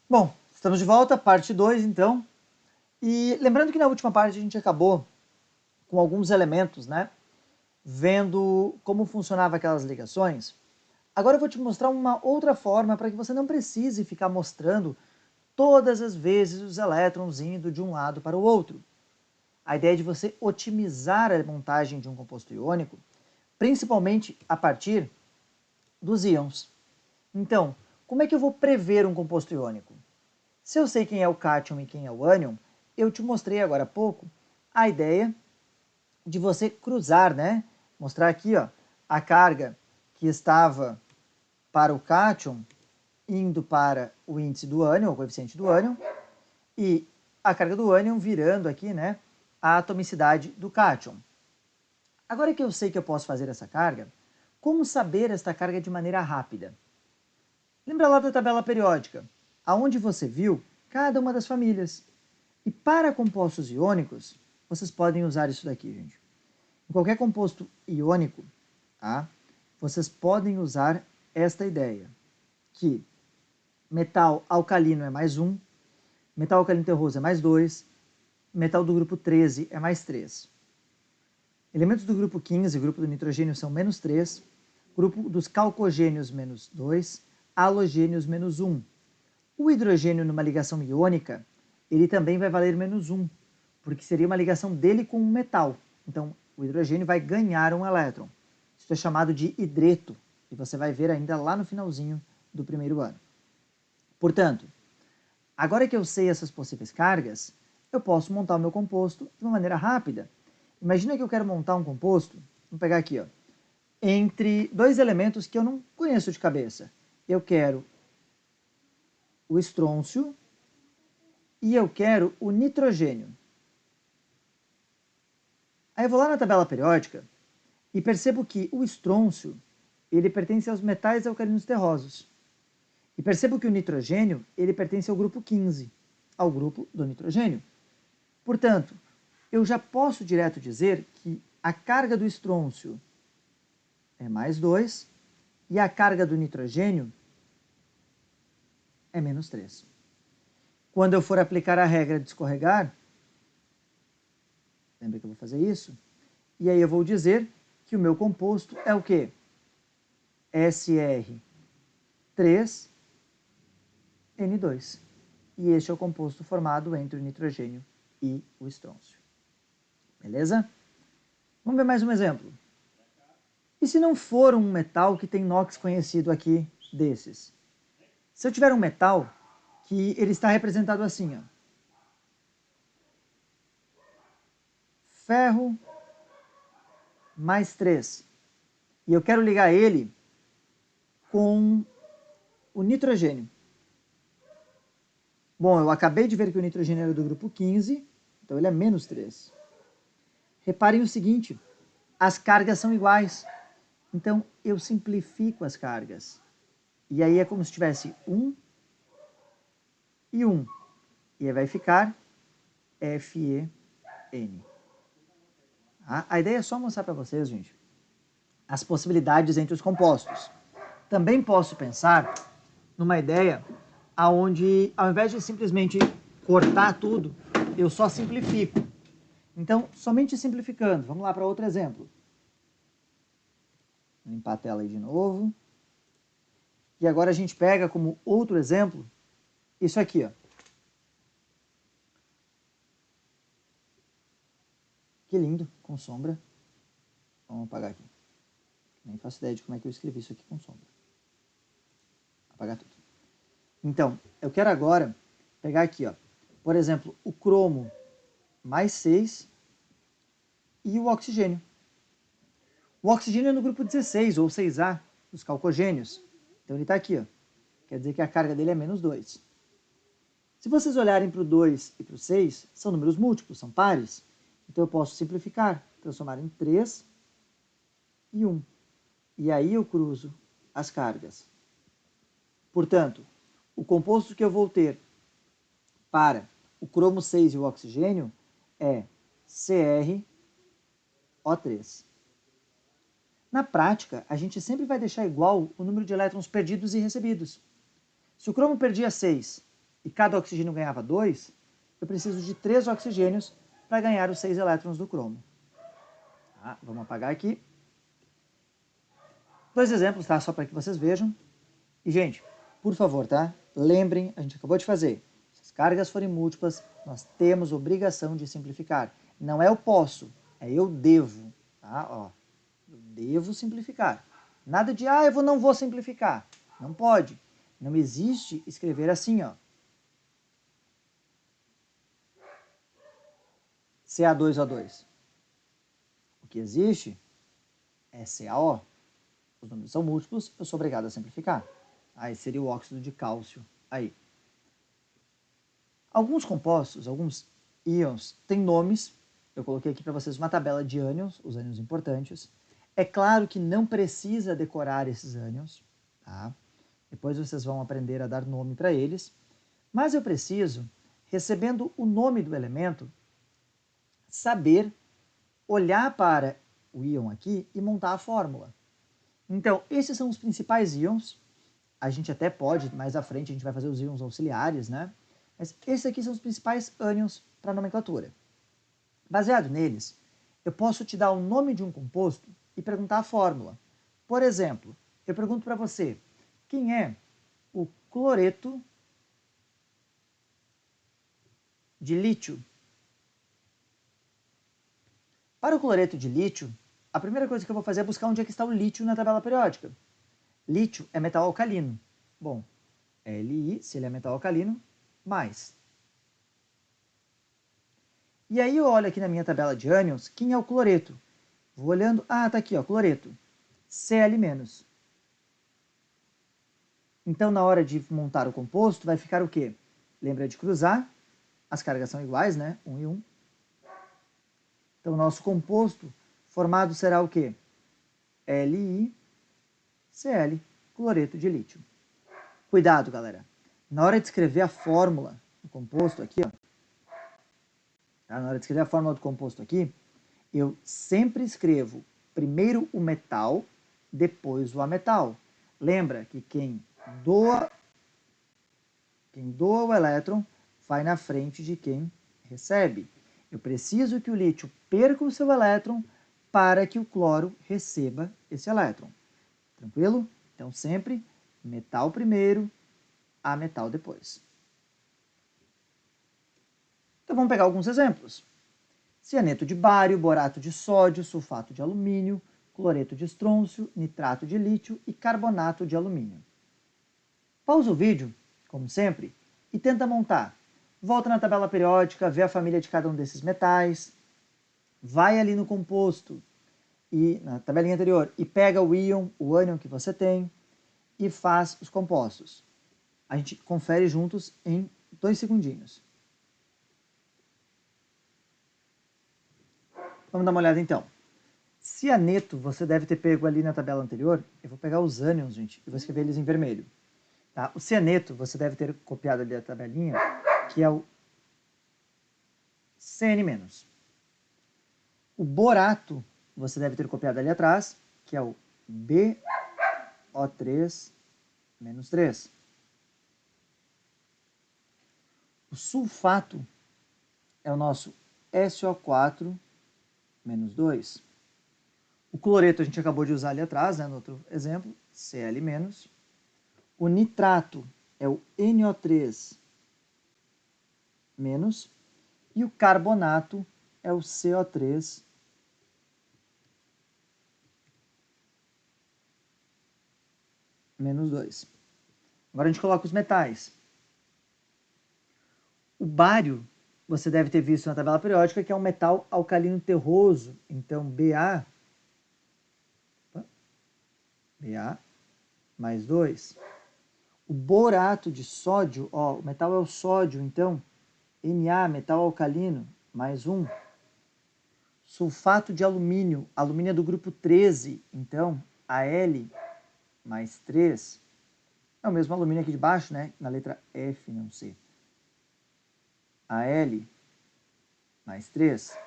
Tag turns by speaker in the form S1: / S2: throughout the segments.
S1: Bom, estamos de volta, parte 2 então. E lembrando que na última parte a gente acabou com alguns elementos, né? Vendo como funcionava aquelas ligações. Agora eu vou te mostrar uma outra forma para que você não precise ficar mostrando todas as vezes os elétrons indo de um lado para o outro. A ideia é de você otimizar a montagem de um composto iônico, principalmente a partir dos íons. Então, como é que eu vou prever um composto iônico? Se eu sei quem é o cátion e quem é o ânion, eu te mostrei agora há pouco a ideia de você cruzar, né? Mostrar aqui, ó, a carga que estava para o cátion indo para o índice do ânion, o coeficiente do ânion, e a carga do ânion virando aqui, né, a atomicidade do cátion. Agora que eu sei que eu posso fazer essa carga, como saber esta carga de maneira rápida? Lembra lá da tabela periódica, aonde você viu cada uma das famílias. E para compostos iônicos, vocês podem usar isso daqui, gente. Em qualquer composto iônico, tá? Vocês podem usar esta ideia, que metal alcalino é mais 1, metal alcalino terroso é mais 2, metal do grupo 13 é mais 3. Elementos do grupo 15, grupo do nitrogênio, são menos 3, grupo dos calcogênios menos 2, halogênios menos 1. O hidrogênio numa ligação iônica, ele também vai valer menos 1, porque seria uma ligação dele com um metal. Então, o hidrogênio vai ganhar um elétron. Isso é chamado de hidreto, e você vai ver ainda lá no finalzinho do primeiro ano. Portanto, agora que eu sei essas possíveis cargas, eu posso montar o meu composto de uma maneira rápida. Imagina que eu quero montar um composto, vou pegar aqui, ó, entre dois elementos que eu não conheço de cabeça. Eu quero o estrôncio e eu quero o nitrogênio. Aí eu vou lá na tabela periódica e percebo que o estrôncio ele pertence aos metais alcalinos terrosos. E percebo que o nitrogênio ele pertence ao grupo 15, ao grupo do nitrogênio. Portanto, eu já posso direto dizer que a carga do estrôncio é mais 2 e a carga do nitrogênio é menos 3. Quando eu for aplicar a regra de escorregar, lembra que eu vou fazer isso? E aí eu vou dizer que o meu composto é o quê? SR3N2. E este é o composto formado entre o nitrogênio e o estrôncio. Beleza? Vamos ver mais um exemplo. E se não for um metal que tem NOx conhecido aqui desses? Se eu tiver um metal que ele está representado assim, ó, ferro mais 3, e eu quero ligar ele com o nitrogênio. Bom, eu acabei de ver que o nitrogênio era do grupo 15, então ele é menos 3. Reparem o seguinte, as cargas são iguais, então eu simplifico as cargas. E aí é como se tivesse 1 e 1. E aí vai ficar FeN. A ideia é só mostrar para vocês, gente, as possibilidades entre os compostos. Também posso pensar numa ideia onde, ao invés de simplesmente cortar tudo, eu só simplifico. Então, somente simplificando. Vamos lá para outro exemplo. Vou limpar a tela aí de novo. E agora a gente pega como outro exemplo isso aqui, ó. Que lindo, com sombra. Vamos apagar aqui. Nem faço ideia de como é que eu escrevi isso aqui com sombra. Apagar tudo. Então, eu quero agora pegar aqui, ó, por exemplo, o cromo mais 6 e o oxigênio. O oxigênio é no grupo 16, ou 6A, dos calcogênios. Então ele está aqui, ó. Quer dizer que a carga dele é menos 2. Se vocês olharem para o 2 e para o 6, são números múltiplos, são pares. Então eu posso simplificar, transformar em 3 e 1. E aí eu cruzo as cargas. Portanto, o composto que eu vou ter para o cromo 6 e o oxigênio é CrO3. Na prática, a gente sempre vai deixar igual o número de elétrons perdidos e recebidos. Se o cromo perdia 6 e cada oxigênio ganhava 2, eu preciso de 3 oxigênios para ganhar os 6 elétrons do cromo. Tá? Vamos apagar aqui. 2 exemplos, tá? Só para que vocês vejam. E, gente, por favor, tá? Lembrem, a gente acabou de fazer. Se as cargas forem múltiplas, nós temos obrigação de simplificar. Não é eu posso, é eu devo, tá? Ó, eu devo simplificar. Nada de, eu não vou simplificar. Não pode. Não existe escrever assim, ó. Ca2O2. O que existe é CaO. Os números são múltiplos, eu sou obrigado a simplificar. Aí seria o óxido de cálcio. Aí. Alguns compostos, alguns íons, têm nomes. Eu coloquei aqui para vocês uma tabela de ânions, os ânions importantes. É claro que não precisa decorar esses ânions, tá? Depois vocês vão aprender a dar nome para eles. Mas eu preciso, recebendo o nome do elemento, saber olhar para o íon aqui e montar a fórmula. Então, esses são os principais íons. A gente até pode, mais à frente, a gente vai fazer os íons auxiliares, né? Mas esses aqui são os principais ânions para a nomenclatura. Baseado neles, eu posso te dar o nome de um composto e perguntar a fórmula. Por exemplo, eu pergunto para você, quem é o cloreto de lítio? Para o cloreto de lítio, a primeira coisa que eu vou fazer é buscar onde é que está o lítio na tabela periódica. Lítio é metal alcalino. Bom, Li, se ele é metal alcalino, mais. E aí eu olho aqui na minha tabela de ânions, quem é o cloreto? Vou olhando, tá aqui, ó, cloreto. Cl-. Então, na hora de montar o composto, vai ficar o quê? Lembra de cruzar? As cargas são iguais, né? 1 e 1. Então, o nosso composto formado será o quê? LiCl, cloreto de lítio. Cuidado, galera. Na hora de escrever a fórmula do composto aqui, ó, tá? Na hora de escrever a fórmula do composto aqui, eu sempre escrevo primeiro o metal, depois o ametal. Lembra que quem doa o elétron vai na frente de quem recebe. Eu preciso que o lítio perca o seu elétron para que o cloro receba esse elétron. Tranquilo? Então, sempre metal primeiro, ametal depois. Então, vamos pegar alguns exemplos. Cianeto de bário, borato de sódio, sulfato de alumínio, cloreto de estrôncio, nitrato de lítio e carbonato de alumínio. Pausa o vídeo, como sempre, e tenta montar. Volta na tabela periódica, vê a família de cada um desses metais, vai ali no composto e na tabelinha anterior e pega o íon, o ânion que você tem e faz os compostos. A gente confere juntos em 2 segundinhos. Vamos dar uma olhada então. Cianeto, você deve ter pego ali na tabela anterior. Eu vou pegar os ânions, gente, e vou escrever eles em vermelho. Tá? O cianeto, você deve ter copiado ali a tabelinha, que é o Cn-. O borato, você deve ter copiado ali atrás, que é o BO3-3. O sulfato é o nosso SO4-2. O cloreto a gente acabou de usar ali atrás, né, no outro exemplo, Cl-. O nitrato é o NO3-. E o carbonato é o CO3-. Agora a gente coloca os metais. O bário, você deve ter visto na tabela periódica, que é um metal alcalino terroso. Então, Ba mais 2. O borato de sódio, o metal é o sódio, então, Na, metal alcalino, mais 1. Sulfato de alumínio, alumínio é do grupo 13, então, Al mais 3. É o mesmo alumínio aqui de baixo, né? Na letra F, não C. Al mais 3.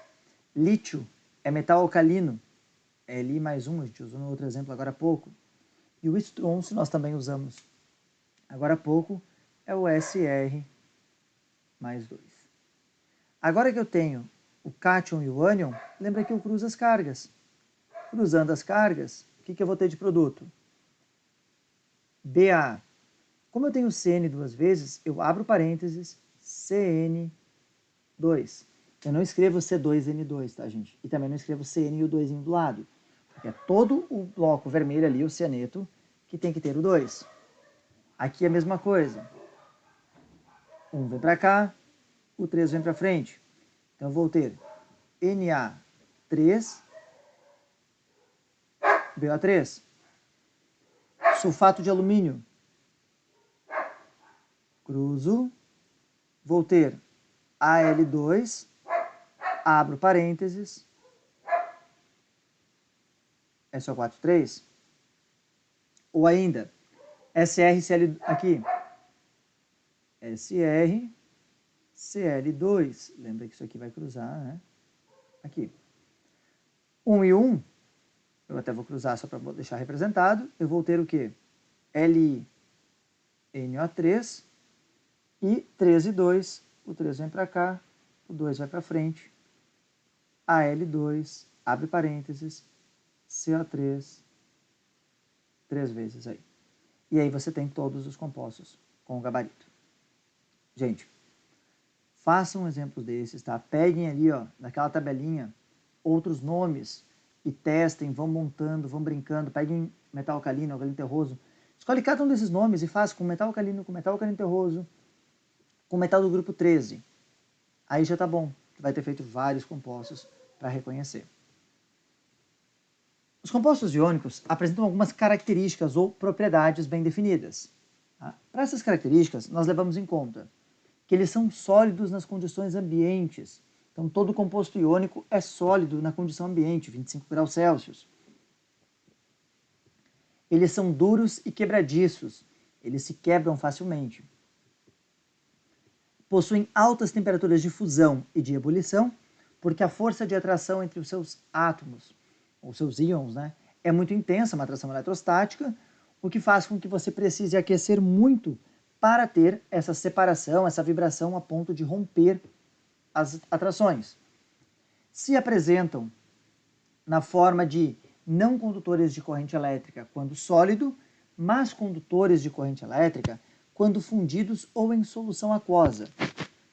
S1: Lítio é metal alcalino, Li mais 1, a gente usou no outro exemplo agora há pouco. E o estrôncio nós também usamos agora há pouco, é o Sr mais 2. Agora que eu tenho o cátion e o ânion, lembra que eu cruzo as cargas. Cruzando as cargas, o que eu vou ter de produto? Ba. Como eu tenho Cn duas vezes, eu abro parênteses, Cn2. Eu não escrevo C2N2, tá, gente? E também não escrevo Cn e o 2 do lado. Porque é todo o bloco vermelho ali, o cianeto, que tem que ter o 2. Aqui é a mesma coisa. 1 vem para cá, o 3 vem para frente. Então eu vou ter Na3, BO3. Sulfato de alumínio. Cruzo. Vou ter Al2, abro parênteses, SO4,3. Ou ainda, SrCl aqui, SrCl2. Lembra que isso aqui vai cruzar, né? Aqui. 1 e 1, eu até vou cruzar só para deixar representado. Eu vou ter o quê? LiNO3 e 3 e 2. O 3 vem para cá, o 2 vai para frente. Al2, abre parênteses, CO3, 3 vezes aí. E aí você tem todos os compostos com o gabarito. Gente, façam exemplos desses, tá? Peguem ali, ó, naquela tabelinha, outros nomes e testem, vão montando, vão brincando. Peguem metal alcalino, alcalino terroso. Escolhe cada um desses nomes e faça com metal alcalino terroso, com metal do grupo 13. Aí já tá bom. Vai ter feito vários compostos para reconhecer. Os compostos iônicos apresentam algumas características ou propriedades bem definidas. Tá? Para essas características, nós levamos em conta que eles são sólidos nas condições ambientes. Então, todo composto iônico é sólido na condição ambiente, 25 graus Celsius. Eles são duros e quebradiços. Eles se quebram facilmente. Possuem altas temperaturas de fusão e de ebulição, porque a força de atração entre os seus átomos, ou seus íons, né, é muito intensa, uma atração eletrostática, o que faz com que você precise aquecer muito para ter essa separação, essa vibração a ponto de romper as atrações. Se apresentam na forma de não condutores de corrente elétrica quando sólido, mas condutores de corrente elétrica quando fundidos ou em solução aquosa.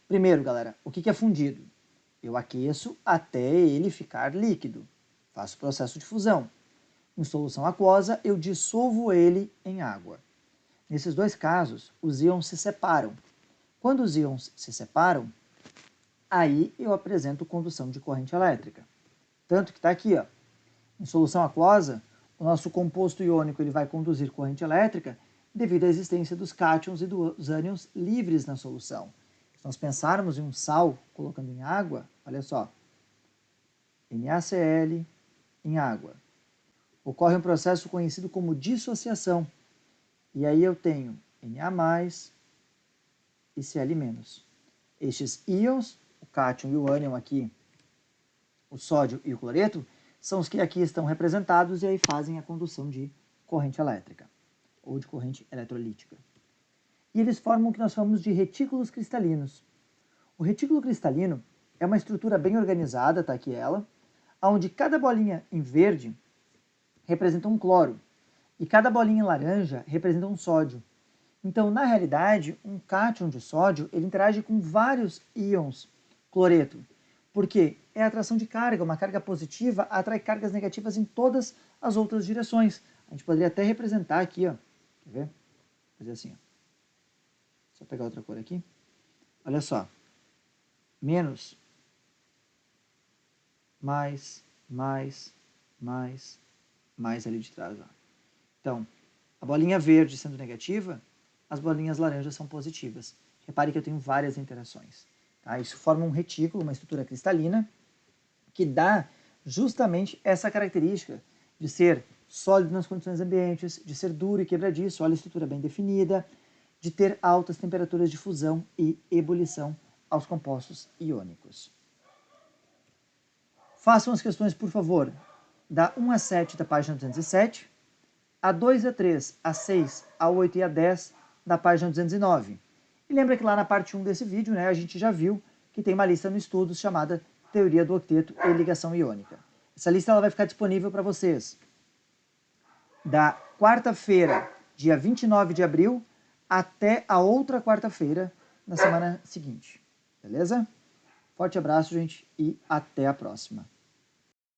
S1: Primeiro, galera, o que é fundido? Eu aqueço até ele ficar líquido. Faço o processo de fusão. Em solução aquosa, eu dissolvo ele em água. Nesses dois casos, os íons se separam. Quando os íons se separam, aí eu apresento condução de corrente elétrica. Tanto que está aqui, ó, em solução aquosa, o nosso composto iônico ele vai conduzir corrente elétrica devido à existência dos cátions e dos ânions livres na solução. Se nós pensarmos em um sal colocando em água, olha só, NaCl em água. Ocorre um processo conhecido como dissociação. E aí eu tenho Na+, e Cl-. Estes íons, o cátion e o ânion aqui, o sódio e o cloreto, são os que aqui estão representados e aí fazem a condução de corrente elétrica, ou de corrente eletrolítica. E eles formam o que nós chamamos de retículos cristalinos. O retículo cristalino é uma estrutura bem organizada, tá aqui ela, onde cada bolinha em verde representa um cloro e cada bolinha em laranja representa um sódio. Então, na realidade, um cátion de sódio ele interage com vários íons cloreto, porque é a atração de carga, uma carga positiva atrai cargas negativas em todas as outras direções. A gente poderia até representar aqui, ó. Quer ver? Vou fazer assim, ó. Só pegar outra cor aqui. Olha só. Menos, mais ali de trás. Ó. Então, a bolinha verde sendo negativa, as bolinhas laranjas são positivas. Repare que eu tenho várias interações. Tá? Isso forma um retículo, uma estrutura cristalina, que dá justamente essa característica de ser sólido nas condições ambientes, de ser duro e quebradiço, olha a estrutura bem definida, de ter altas temperaturas de fusão e ebulição aos compostos iônicos. Façam as questões, por favor, da 1 a 7 da página 207, a 2 a 3, a 6, a 8 e a 10 da página 209. E lembra que lá na parte 1 desse vídeo, né, a gente já viu que tem uma lista no Estudos chamada Teoria do Octeto e Ligação Iônica. Essa lista ela vai ficar disponível para vocês da quarta-feira, dia 29 de abril, até a outra quarta-feira, na semana seguinte. Beleza? Forte abraço, gente, e até a próxima.